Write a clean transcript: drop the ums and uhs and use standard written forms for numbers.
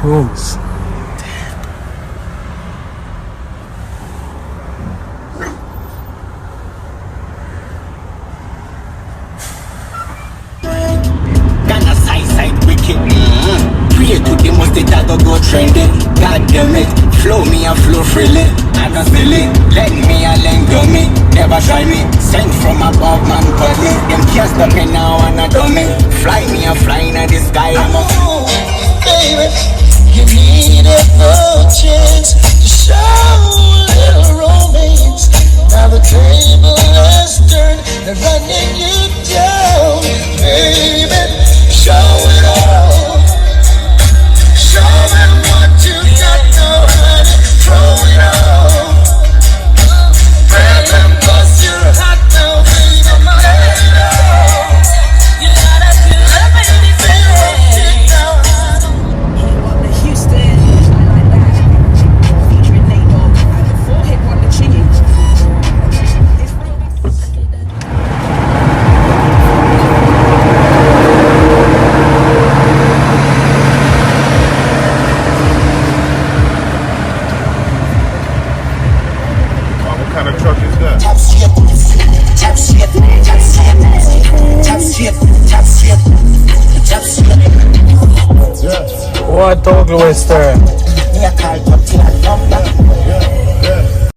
cruise. Pray to the most it a go trending. God damn it, flow me and flow freely. I don't silly, lend me and lend to me. Never try me, sent from above man cut me. Them can't stop me now and I do me. Fly me and fly in the sky. Oh, baby, you need a full chance to show a little romance. Now the table has turned, they're running you down, baby. Show it all. Show them what you got, know how to throw it all. Grab them 'cause you're hot now, baby. Let it all. You gotta do it, baby. Sit down. The Houston, I like that. Featuring Nate Dogg and the forehead one, the chingy. It's real. What kind of truck is that? Top shit, top shit, top shit, top shit, top shit, top shit. Yes. What dog Western? Me a call, but till I come back.